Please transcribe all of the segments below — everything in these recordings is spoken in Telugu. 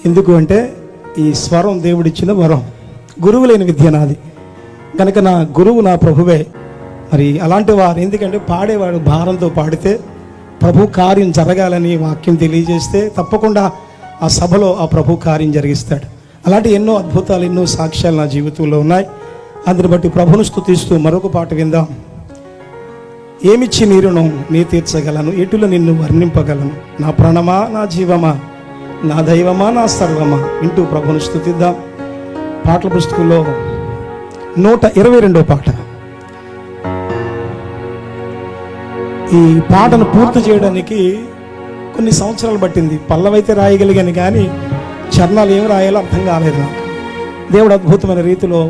ఎందుకు అంటే ఈ స్వరం దేవుడిచ్చిన వరం. గురువు లేని విద్య నాది కనుక నా గురువు నా ప్రభువే. మరి అలాంటి వారు ఎందుకంటే పాడేవాడు భారంతో పాడితే ప్రభు కార్యం జరగాలని వాక్యం తెలియజేస్తే తప్పకుండా ఆ సభలో ఆ ప్రభు కార్యం జరిగిస్తాడు. అలాంటి ఎన్నో అద్భుతాలు, ఎన్నో సాక్ష్యాలు నా జీవితంలో ఉన్నాయి. అందుని బట్టి ప్రభును స్తుతిస్తూ మరొక పాట విందాం. ఏమిచ్చి నీ రుణం నీ తీర్చగలను, ఎటుల నిన్ను వర్ణింపగలను, నా ప్రాణమా నా జీవమా నా దైవమా నా సర్వమా. వింటూ ప్రభును స్తుతిద్దాం. పాటల పుస్తకంలో 122వ పాట. ఈ పాటను పూర్తి చేయడానికి కొన్ని సంవత్సరాలు పట్టింది. పల్లవైతే రాయగలిగాను కానీ చరణాలు ఏం రాయాలో అర్థం కాలేదు నాకు. దేవుడు అద్భుతమైన రీతిలో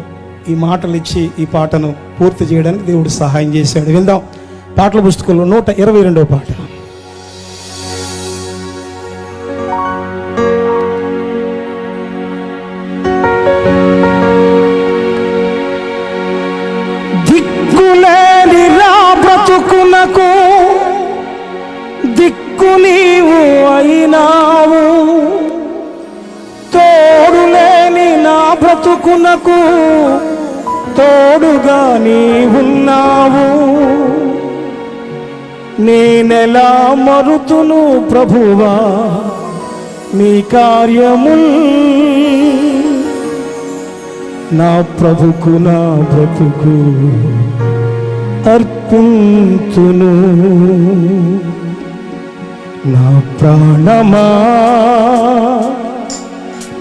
ఈ మాటలు ఇచ్చి ఈ పాటను పూర్తి చేయడానికి దేవుడు సహాయం చేశాడు. విందాం. పాటల పుస్తకంలో 122వ పాట. దిక్కులేని నా బ్రతుకునకు దిక్కు నీవు అయినావు, తోడులేని నా బ్రతుకునకు తోడుగా నీవున్నావు. నేనెలా మరుతును ప్రభువా నీ కార్యముల్, నా ప్రభుకు నా బ్రతుకు అర్పింతును. నా ప్రాణమా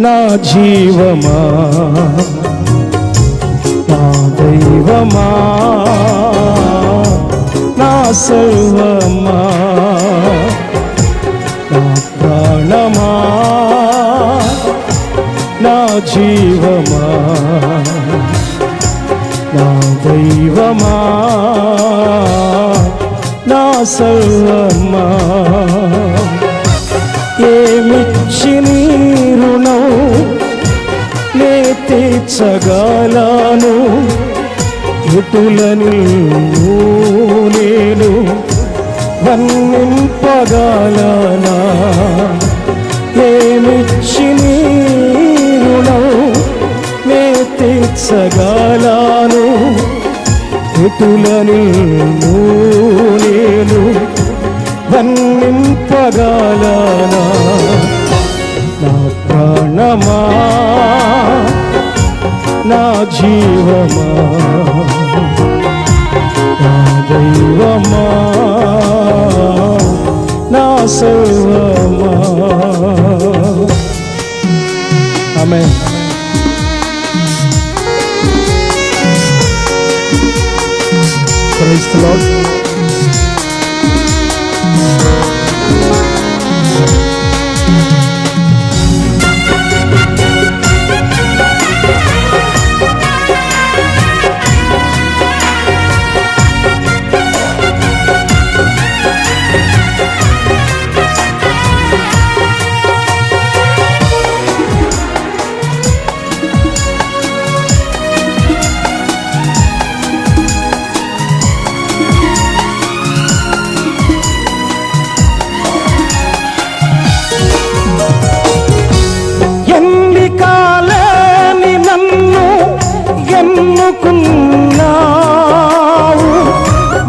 నా జీవమా నా దైవమా నా సర్వమా, నా ప్రాణమా నా జీవమా నా దైవమా నా సర్వమా. ఏమిచ్చి నీ రుణం నే తీర్చగలను, ఎటులని నేను వర్ణింపగలనా. ఏమిచ్చి నీ రుణం నే తీర్చగలను, ఎటులని నేను వర్ణింపగలనా. నా ప్రాణమా నా జీవమా నా దైవమా నా సర్వమా. ఆమేన్. Praise the Lord.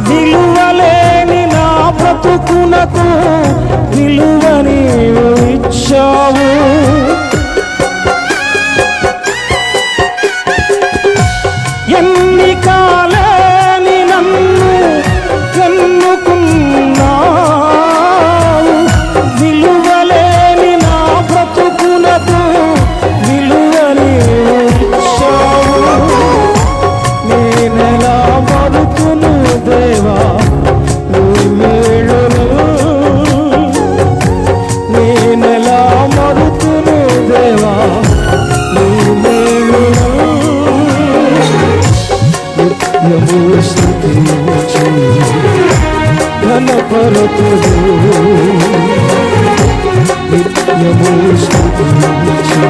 విలువలేని నా బ్రతుకునకు విలువని ఇచ్చావు. ఎన్నికలేని నన్ను ఎన్నుకున్నావు, విలువలేని నా బ్రతుకునకు విలువని ఇచ్చావు. నేనెలా మరుతును దేవా నీ మేలును, నేనెలా మరుతును దేవా నీ మేలును. నిత్యము స్తుతించి ఘనపరతును, నిత్యము స్తుతించి